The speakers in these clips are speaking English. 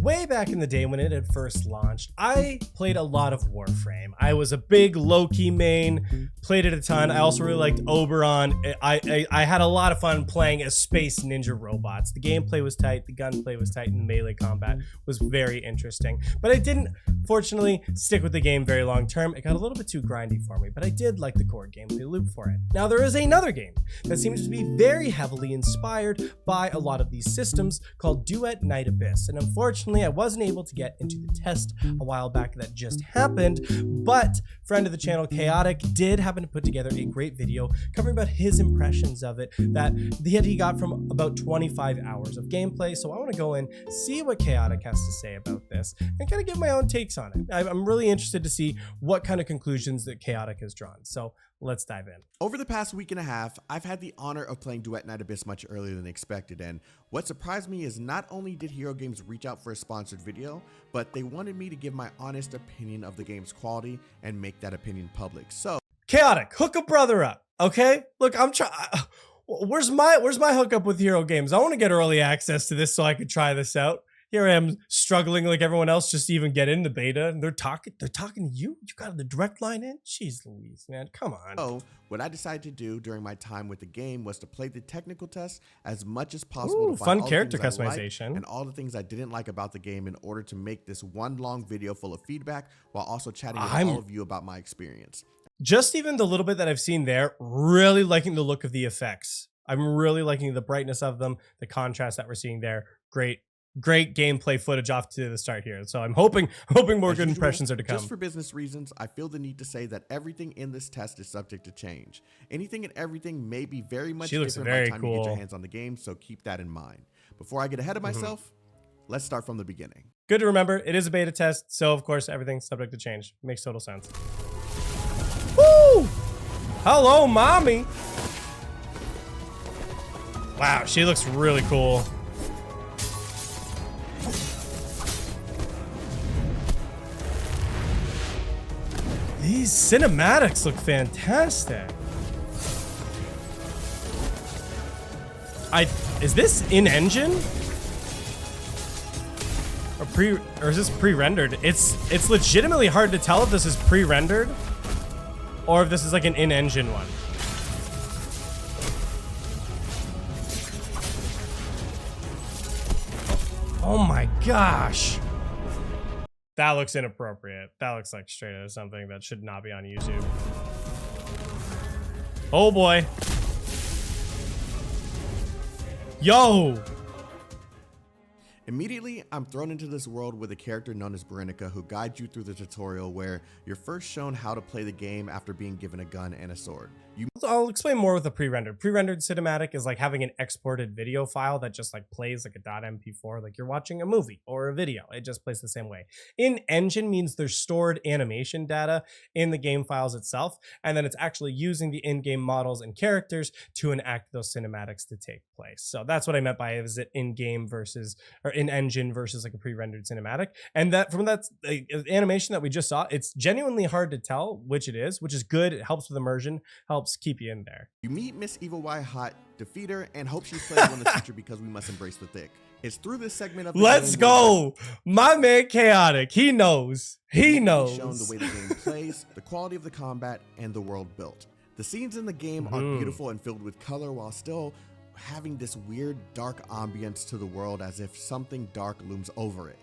way back in the day when it had first launched, I played a lot of Warframe. I was a big Loki main, played it a ton. I also really liked Oberon. I had a lot of fun playing as space ninja robots. The gameplay was tight, the gunplay was tight, and the melee combat was very interesting. But I didn't, fortunately, stick with the game very long term. It got a little bit too grindy for me, but I did like the core gameplay loop for it. Now, there is another game that seems to be very heavily inspired by a lot of these systems called Duet Night Abyss. And unfortunately, I wasn't able to get into the test a while back that just happened, but friend of the channel, Chaotic, did happen to put together a great video covering about his impressions of it that he got from about 25 hours of gameplay. So I want to go in, see what Chaotic has to say about this, and kind of give my own takes on it. I'm really interested to see what kind of conclusions that Chaotic has drawn. So let's dive in. Over the past week and a half, I've had the honor of playing Duet Night Abyss much earlier than expected, and what surprised me is not only did Hero Games reach out for a sponsored video, but they wanted me to give my honest opinion of the game's quality and make that opinion public. So, Chaotic, hook a brother up, okay? Look, I'm trying. Where's my hookup with Hero Games? I want to get early access to this so I could try this out. Here I am struggling like everyone else just to even get in the beta, and they're talking to you. You got the direct line in? Jeez Louise, man, come on. So what I decided to do during my time with the game was to play the technical test as much as possible. Ooh, to find fun all character the things I customization liked and all the things I didn't like about the game in order to make this one long video full of feedback while also chatting with all of you about my experience. Just even the little bit that I've seen there, really liking the look of the effects. I'm really liking the brightness of them, the contrast that we're seeing there. Great gameplay footage off to the start here. So I'm hoping more good impressions are to come. Just for business reasons, I feel the need to say that everything in this test is subject to change. Anything and everything may be very much different by the time you get your hands on the game, so keep that in mind. Before I get ahead of myself, let's start from the beginning. Good to remember, it is a beta test, so of course everything's subject to change. Makes total sense. Woo! Hello, mommy! Wow, she looks really cool. These cinematics look fantastic. Is this in-engine? Or is this pre-rendered? It's legitimately hard to tell if this is pre-rendered or if this is like an in-engine one. Oh my gosh. That looks inappropriate. That looks like straight out of something that should not be on YouTube. Oh boy. Yo. Immediately, I'm thrown into this world with a character known as Berenica who guides you through the tutorial where you're first shown how to play the game after being given a gun and a sword. I'll explain more with the pre-rendered. Pre-rendered cinematic is like having an exported video file that just like plays like a .mp4, like you're watching a movie or a video. It just plays the same way. In-engine means there's stored animation data in the game files itself, and then it's actually using the in-game models and characters to enact those cinematics to take place. So that's what I meant by is it in-game versus, or in-engine versus like a pre-rendered cinematic. And that from that animation that we just saw, it's genuinely hard to tell which it is, which is good. It helps with immersion, helps keep you in there. You meet Miss Evil Y Hot, defeat her, and hope she's playable in the future because we must embrace the thick. It's through this segment of the Let's go! My man Chaotic, he knows. He knows. Shown the way the game plays, the quality of the combat, and the world built. The scenes in the game are beautiful and filled with color while still having this weird dark ambience to the world as if something dark looms over it.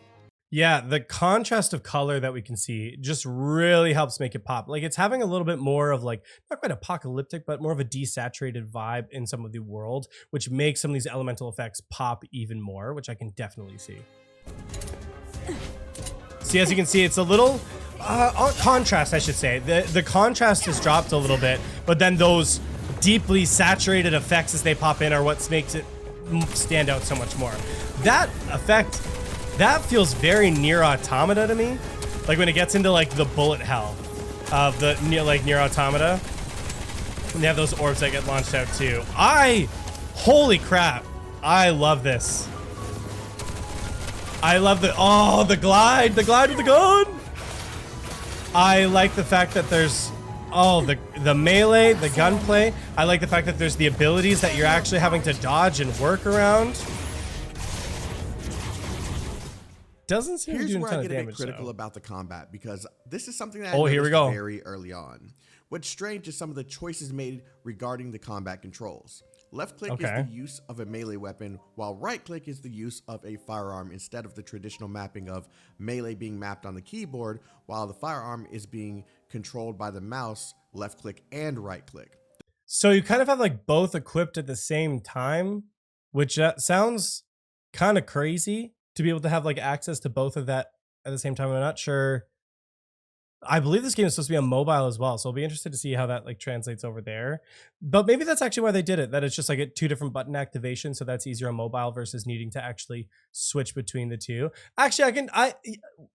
Yeah, the contrast of color that we can see just really helps make it pop. Like it's having a little bit more of like, not quite apocalyptic, but more of a desaturated vibe in some of the world, which makes some of these elemental effects pop even more, which I can definitely see. See, as you can see, it's a little contrast, I should say. The contrast has dropped a little bit, but then those deeply saturated effects as they pop in are what makes it stand out so much more. That effect, that feels very Nier Automata to me. Like when it gets into like the bullet hell of the Nier Automata. When they have those orbs that get launched out too. Holy crap. I love this. I love the glide with the gun. I like the fact that there's, the melee, the gunplay. I like the fact that there's the abilities that you're actually having to dodge and work around. doesn't seem to be Here's doing a where ton I of get a bit damage, critical though. about the combat, because this is something that I Here we noticed go. very early on. What's strange is some of the choices made regarding the combat controls. Left click is the use of a melee weapon, while right click is the use of a firearm instead of the traditional mapping of melee being mapped on the keyboard, while the firearm is being controlled by the mouse, left click and right click. So you kind of have like both equipped at the same time, which sounds kind of crazy to be able to have like access to both of that at the same time. I'm not sure. I believe this game is supposed to be on mobile as well, so I'll be interested to see how that like translates over there. But maybe that's actually why they did it, that it's just like two different button activations, so that's easier on mobile versus needing to actually switch between the two. Actually,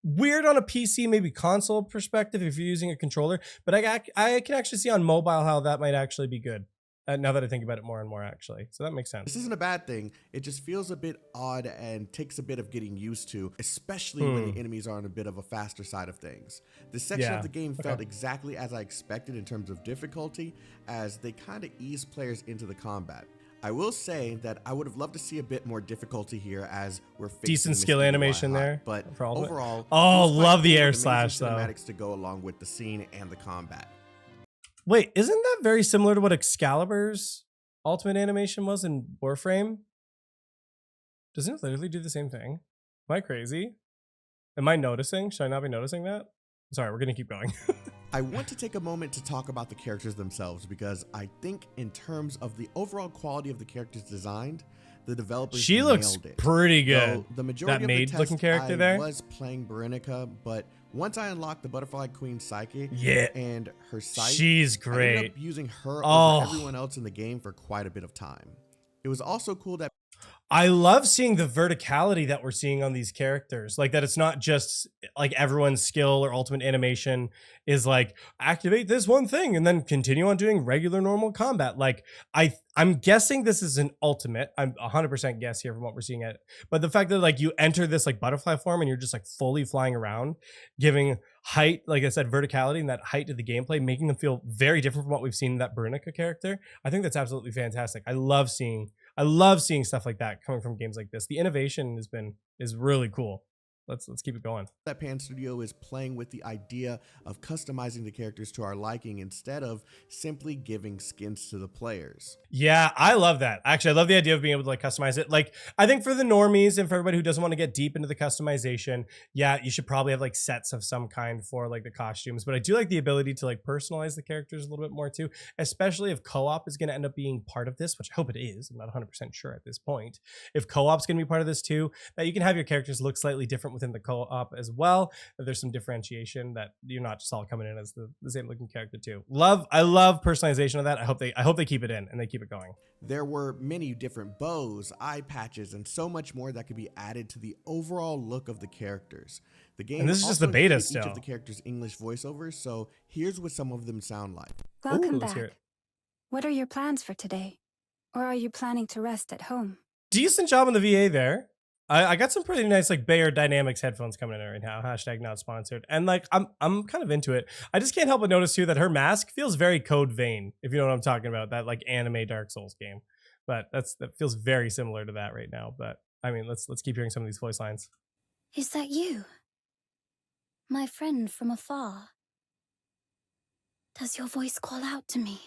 weird on a PC, maybe console perspective if you're using a controller, but I can actually see on mobile how that might actually be good. Now that I think about it more and more, actually. So that makes sense. This isn't a bad thing. It just feels a bit odd and takes a bit of getting used to, especially when the enemies are on a bit of a faster side of things. This section of the game felt exactly as I expected in terms of difficulty, as they kind of ease players into the combat. I will say that I would have loved to see a bit more difficulty here, as we're facing decent skill animation there. But overall, love the air amazing slash though. Cinematics to go along with the scene and the combat. Wait, isn't that very similar to what Excalibur's ultimate animation was in Warframe? Doesn't it literally do the same thing? Am I crazy? Am I noticing? Should I not be noticing that? Sorry, we're gonna keep going. I want to take a moment to talk about the characters themselves, because I think in terms of the overall quality of the characters designed, the developers she looks nailed it. pretty good. The majority that maid of the looking test, character I there was playing Berenica, but once I unlocked the Butterfly Queen Psyche and her sight, she's I great. ended up using her over everyone else in the game for quite a bit of time. It was also cool that I love seeing the verticality that we're seeing on these characters. Like that it's not just like everyone's skill or ultimate animation is like activate this one thing and then continue on doing regular normal combat. Like I'm guessing this is an ultimate. I'm 100% guess here from what we're seeing at. But the fact that like you enter this like butterfly form and you're just like fully flying around, giving height, like I said, verticality and that height to the gameplay, making them feel very different from what we've seen in that Berenica character. I think that's absolutely fantastic. I love seeing stuff like that coming from games like this. The innovation is really cool. Let's keep it going. That Pan Studio is playing with the idea of customizing the characters to our liking instead of simply giving skins to the players. Yeah, I love that. Actually, I love the idea of being able to like customize it. Like, I think for the normies and for everybody who doesn't want to get deep into the customization, yeah, you should probably have like sets of some kind for like the costumes. But I do like the ability to like personalize the characters a little bit more too, especially if co-op is going to end up being part of this, which I hope it is. I'm not 100% sure at this point. If co-op's going to be part of this too, that you can have your characters look slightly different within the co-op as well. There's some differentiation that you're not just all coming in as the same looking character too. I love personalization of that. I hope they keep it in and they keep it going. There were many different bows, eye patches, and so much more that could be added to the overall look of the characters. The game and this is just the beta still. Each of the characters' English voiceovers, so here's what some of them sound like. Welcome back. What are your plans for today? Or are you planning to rest at home? Decent job on the VA there. I got some pretty nice like Bayer Dynamics headphones coming in right now. # not sponsored. And like I'm kind of into it. I just can't help but notice too that her mask feels very Code Vein, if you know what I'm talking about. That like anime Dark Souls game. But that feels very similar to that right now. But I mean, let's keep hearing some of these voice lines. Is that you? My friend from afar? Does your voice call out to me?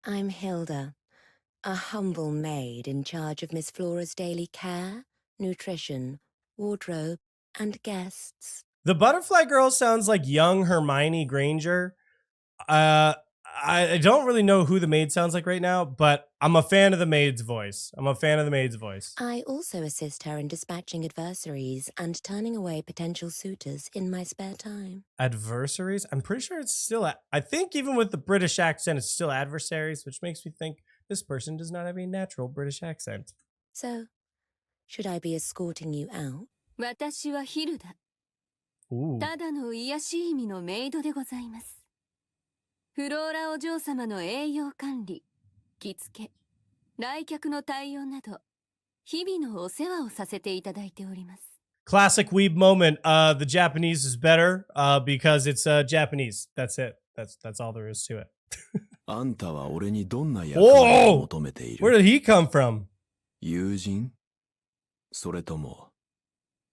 I'm Hilda, a humble maid in charge of Miss Flora's daily care, nutrition, wardrobe, and guests. The Butterfly Girl sounds like young Hermione Granger. I don't really know who the maid sounds like right now, but I'm a fan of the maid's voice. I also assist her in dispatching adversaries and turning away potential suitors in my spare time. Adversaries? I'm pretty sure it's still, I think even with the British accent, it's still adversaries, which makes me think this person does not have a natural British accent. So, should I be escorting you out? 私はヒルダ。ただの癒しい意味のメイドでございます。フローラお嬢様の栄養管理、着付け、来客の対応など、日々のお世話をさせていただいております。Classic weeb moment. The Japanese is better because it's Japanese. That's it. That's all there is to it. あんたは俺にどんな役割を求めている？ Where did he come from? 友人？それとも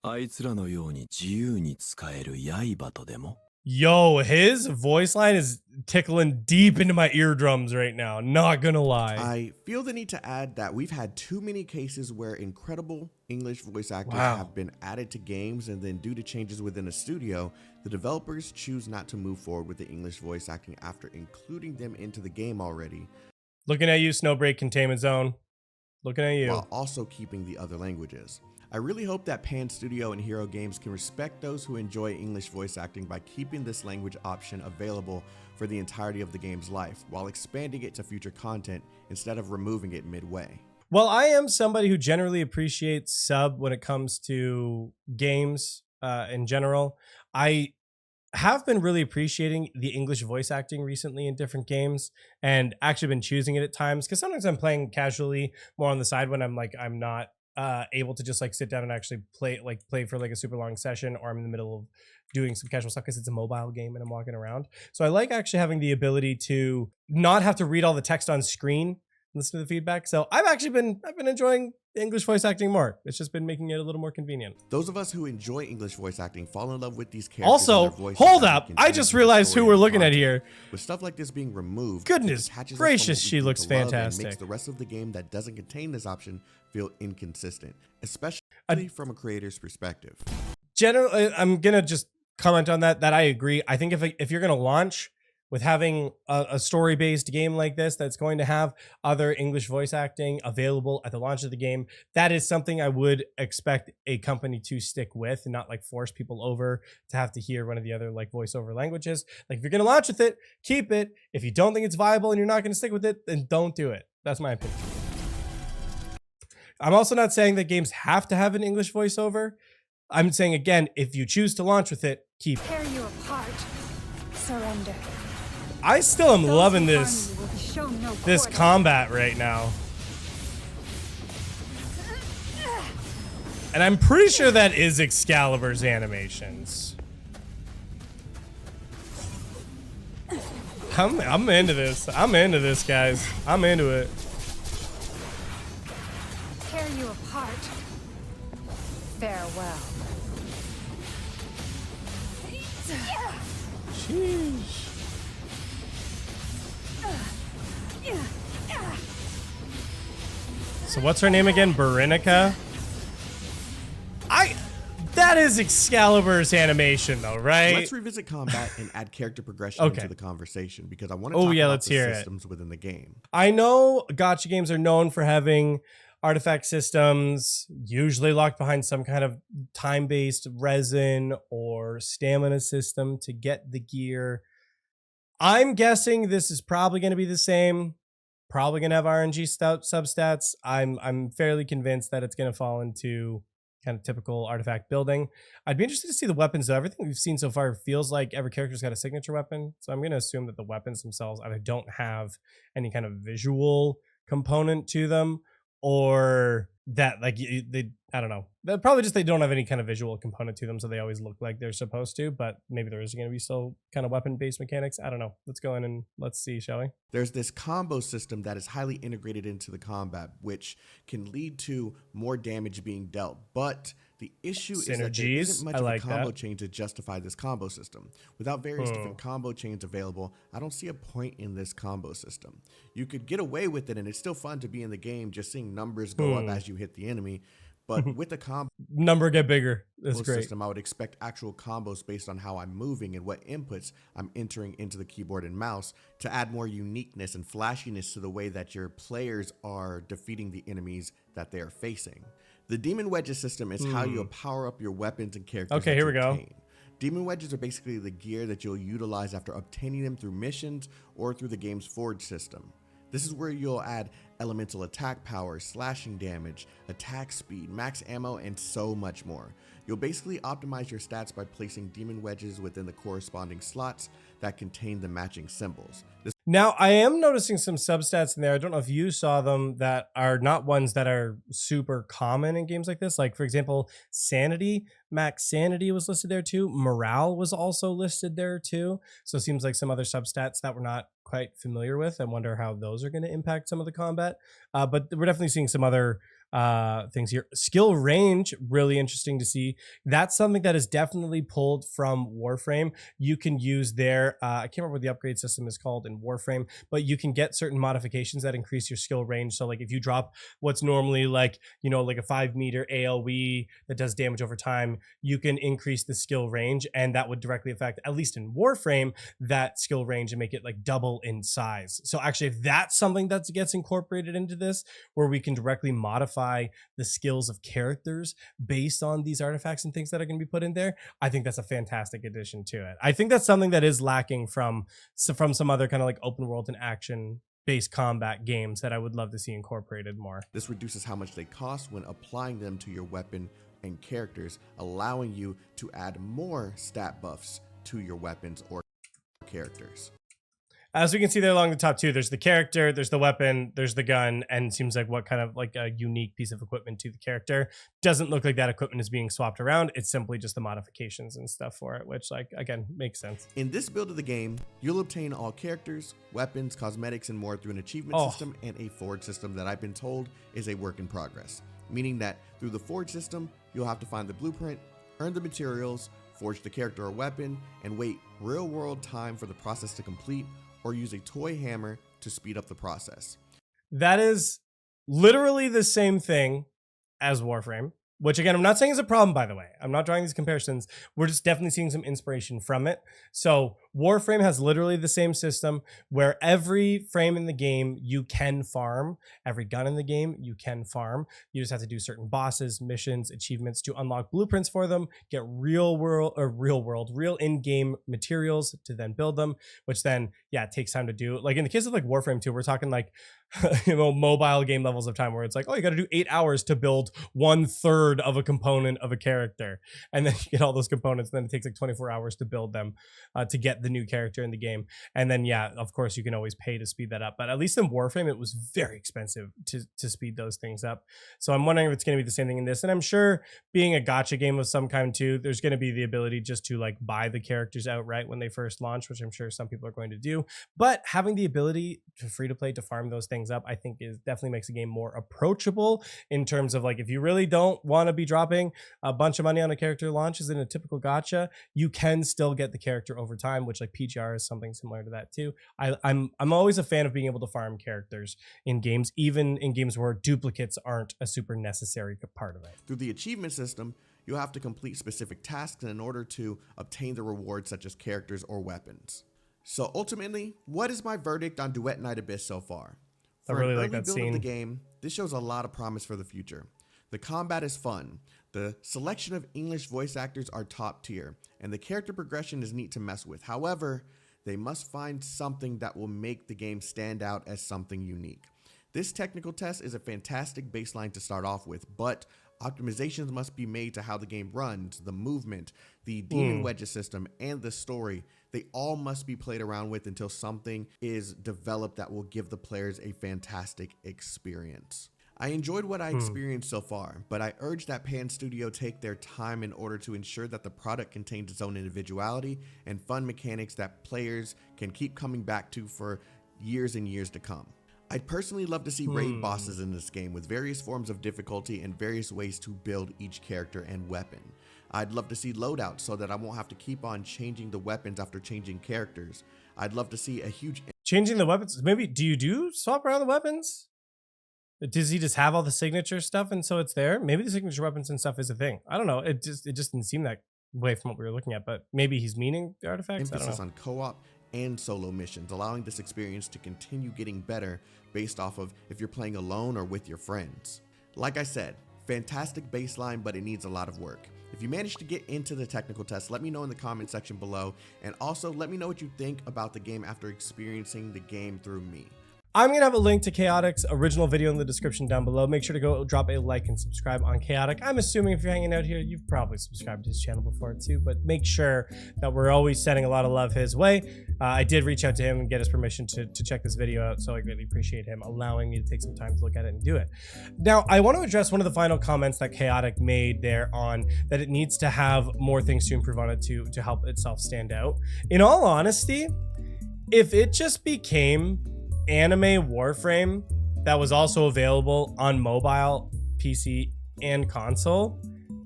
あいつらのように自由に使える刃とでも Yo, his voice line is tickling deep into my eardrums right now. Not gonna lie. I feel the need to add that we've had too many cases where incredible English voice actors Wow. have been added to games, and then due to changes within a studio, the developers choose not to move forward with the English voice acting after including them into the game already, Looking at you, Snowbreak Containment Zone. Looking at you. while also keeping the other languages. I really hope that Pan Studio and Hero Games can respect those who enjoy English voice acting by keeping this language option available for the entirety of the game's life, while expanding it to future content instead of removing it midway. Well, I am somebody who generally appreciates sub when it comes to games in general. I have been really appreciating the English voice acting recently in different games, and actually been choosing it at times, because sometimes I'm playing casually more on the side when I'm not able to just like sit down and actually play for like a super long session, or I'm in the middle of doing some casual stuff because it's a mobile game and I'm walking around. So I like actually having the ability to not have to read all the text on screen, listen to the feedback. So I've been enjoying English voice acting more. It's just been making it a little more convenient. Those of us who enjoy English voice acting fall in love with these characters. Also, and their voices hold as up. they I continue just to realized story who we're and looking at content. here. With stuff like this being removed, Goodness it detaches us from gracious, what we she come looks to love and fantastic. makes the rest of the game that doesn't contain this option feel inconsistent, especially from a creator's perspective. Generally, I'm gonna just comment on that I agree. I think if you're gonna launch with having a story-based game like this that's going to have other English voice acting available at the launch of the game, that is something I would expect a company to stick with and not like force people over to have to hear one of the other like voiceover languages. Like if you're gonna launch with it, keep it. If you don't think it's viable and you're not gonna stick with it, then don't do it. That's my opinion. I'm also not saying that games have to have an English voiceover. I'm saying again, if you choose to launch with it, keep it. Tear you apart. Surrender. I still am Those loving who harm this you will be shown no this quarter. combat right now. And I'm pretty sure that is Excalibur's animations. I'm into this. I'm into this, guys. I'm into it. Tear you apart. Farewell. Sheesh. So what's her name again? Berinica? That is Excalibur's animation though, right? Let's revisit combat and add character progression Okay. into the conversation, because I want to Oh, talk yeah, about let's the hear it. systems within the game. I know gacha games are known for having artifact systems, usually locked behind some kind of time-based resin or stamina system to get the gear. I'm guessing this is probably going to be the same. Probably going to have RNG substats. I'm fairly convinced that it's going to fall into kind of typical artifact building. I'd be interested to see the weapons though. Everything we've seen so far feels like every character's got a signature weapon. So I'm going to assume that the weapons themselves either don't have any kind of visual component to them, or that like they I don't know. Probably just they don't have any kind of visual component to them, so they always look like they're supposed to, but maybe there is going to be still kind of weapon-based mechanics. I don't know. Let's go in and let's see, shall we? There's this combo system that is highly integrated into the combat, which can lead to more damage being dealt. But the issue is that there Synergies. isn't much I of like a combo that. chain to justify this combo system. Without various different combo chains available, I don't see a point in this combo system. You could get away with it, and it's still fun to be in the game, just seeing numbers go up as you hit the enemy. But with the combo Number get bigger. That's great. system, I would expect actual combos based on how I'm moving and what inputs I'm entering into the keyboard and mouse to add more uniqueness and flashiness to the way that your players are defeating the enemies that they are facing. The Demon Wedges system is how you'll power up your weapons and characters. Okay, that here you we go. obtain. Demon Wedges are basically the gear that you'll utilize after obtaining them through missions or through the game's Forge system. This is where you'll add elemental attack power, slashing damage, attack speed, max ammo, and so much more. You'll basically optimize your stats by placing demon wedges within the corresponding slots that contain the matching symbols. Now, I am noticing some substats in there. I don't know if you saw them that are not ones that are super common in games like this. Like, for example, sanity, max sanity was listed there too. Morale was also listed there too. So it seems like some other substats that we're not quite familiar with. I wonder how those are going to impact some of the combat. But we're definitely seeing some other things here. Skill range, really interesting to see. That's something that is definitely pulled from Warframe. You can use their, I can't remember what the upgrade system is called in Warframe, but you can get certain modifications that increase your skill range. So like if you drop what's normally like, you know, like a 5-meter AoE that does damage over time, you can increase the skill range, and that would directly affect, at least in Warframe, that skill range and make it like double in size. So actually, if that's something that gets incorporated into this, where we can directly modify the skills of characters based on these artifacts and things that are going to be put in there, I think that's a fantastic addition to it. I think that's something that is lacking from some other kind of like open world and action based combat games that I would love to see incorporated more. This reduces how much they cost when applying them to your weapon and characters, allowing you to add more stat buffs to your weapons or characters. As we can see there along the top two, there's the character, there's the weapon, there's the gun, and it seems like what kind of like a unique piece of equipment to the character. Doesn't look like that equipment is being swapped around. It's simply just the modifications and stuff for it, which like, again, makes sense. In this build of the game, you'll obtain all characters, weapons, cosmetics, and more through an achievement system and a forge system that I've been told is a work in progress. Meaning that through the forge system, you'll have to find the blueprint, earn the materials, forge the character or weapon, and wait real world time for the process to complete, or use a toy hammer to speed up the process. That is literally the same thing as Warframe, which again, I'm not saying is a problem, by the way. I'm not drawing these comparisons. We're just definitely seeing some inspiration from it. So Warframe has literally the same system where every frame in the game you can farm, every gun in the game you can farm. You just have to do certain bosses, missions, achievements to unlock blueprints for them, get real in-game materials to then build them, which then, yeah, it takes time to do. Like in the case of like Warframe 2, we're talking like, you know, mobile game levels of time where it's like, oh, you got to do 8 hours to build 1/3 of a component of a character. And then you get all those components. And then it takes like 24 hours to build them to get the new character in the game. And then, yeah, of course, you can always pay to speed that up. But at least in Warframe, it was very expensive to speed those things up. So I'm wondering if it's going to be the same thing in this. And I'm sure being a gacha game of some kind too, there's going to be the ability just to like buy the characters outright when they first launch, which I'm sure some people are going to do. But having the ability to free to play to farm those things up, I think is definitely makes the game more approachable in terms of like, if you really don't want to be dropping a bunch of money on a character launches in a typical gacha, you can still get the character over time, which like PGR is something similar to that too. I'm always a fan of being able to farm characters in games, even in games where duplicates aren't a super necessary part of it. Through the achievement system, you'll have to complete specific tasks in order to obtain the rewards such as characters or weapons. So ultimately, what is my verdict on Duet Night Abyss so far? For I really an like early that build scene of the game, this shows a lot of promise for the future. The combat is fun, the selection of English voice actors are top tier, and the character progression is neat to mess with. However, they must find something that will make the game stand out as something unique. This technical test is a fantastic baseline to start off with, but optimizations must be made to how the game runs, the movement, the demon wedges system, and the story. They all must be played around with until something is developed that will give the players a fantastic experience. I enjoyed what I experienced so far, but I urge that Pan Studio take their time in order to ensure that the product contains its own individuality and fun mechanics that players can keep coming back to for years and years to come. I'd personally love to see raid bosses in this game with various forms of difficulty and various ways to build each character and weapon. I'd love to see loadouts so that I won't have to keep on changing the weapons after changing characters. I'd love to see a huge... Changing the weapons? Maybe, do you swap around the weapons? Does he just have all the signature stuff and so it's there? Maybe the signature weapons and stuff is a thing. I don't know. It just didn't seem that way from what we were looking at, but maybe he's meaning the artifacts? emphasis on co-op and solo missions, allowing this experience to continue getting better based off of if you're playing alone or with your friends. Like I said, fantastic baseline, but it needs a lot of work. If you manage to get into the technical test, let me know in the comment section below, and also let me know what you think about the game after experiencing the game through me. I'm going to have a link to Chaotic's original video in the description down below. Make sure to go drop a like and subscribe on Chaotic. I'm assuming if you're hanging out here, you've probably subscribed to his channel before too, but make sure that we're always sending a lot of love his way. I did reach out to him and get his permission to check this video out, so I really appreciate him allowing me to take some time to look at it and do it. Now, I want to address one of the final comments that Chaotic made there on that it needs to have more things to improve on it to help itself stand out. In all honesty, if it just became anime Warframe that was also available on mobile PC and console,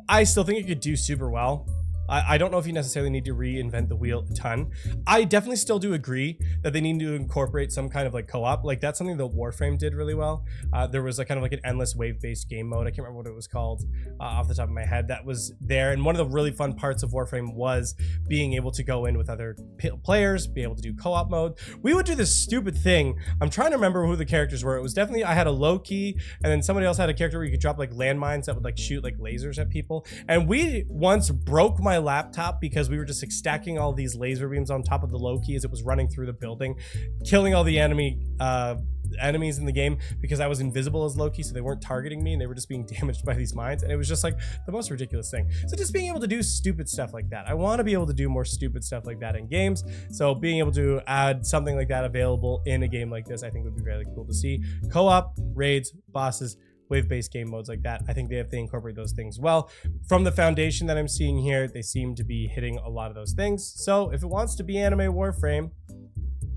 I still think it could do super well. I don't know if you necessarily need to reinvent the wheel a ton. I definitely still do agree that they need to incorporate some kind of like co-op. Like that's something that Warframe did really well. There was like kind of like an endless wave-based game mode. I can't remember what it was called off the top of my head. That was there. And one of the really fun parts of Warframe was being able to go in with other players, be able to do co-op mode. We would do this stupid thing. I'm trying to remember who the characters were. It was definitely, I had a Loki, and then somebody else had a character where you could drop like landmines that would like shoot like lasers at people. And we once broke my laptop because we were just like stacking all these laser beams on top of the Loki as it was running through the building, killing all the enemies in the game because I was invisible as Loki, so they weren't targeting me and they were just being damaged by these mines. And it was just like the most ridiculous thing. So just being able to do stupid stuff like that. I want to be able to do more stupid stuff like that in games. So being able to add something like that available in a game like this, I think would be really cool to see. Co-op, raids, bosses, wave-based game modes like that. I think if they incorporate those things well, from the foundation that I'm seeing here, they seem to be hitting a lot of those things. So if it wants to be anime Warframe,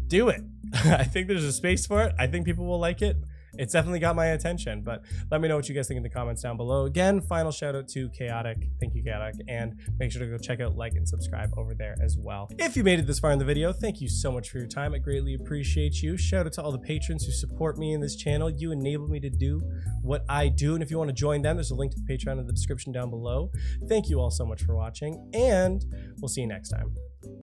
do it. I think there's a space for it. I think people will like it. It's definitely got my attention, but let me know what you guys think in the comments down below. Again, final shout out to Chaotic. Thank you, Chaotic. And make sure to go check out, like, and subscribe over there as well. If you made it this far in the video, thank you so much for your time. I greatly appreciate you. Shout out to all the patrons who support me in this channel. You enable me to do what I do. And if you want to join them, there's a link to the Patreon in the description down below. Thank you all so much for watching, and we'll see you next time.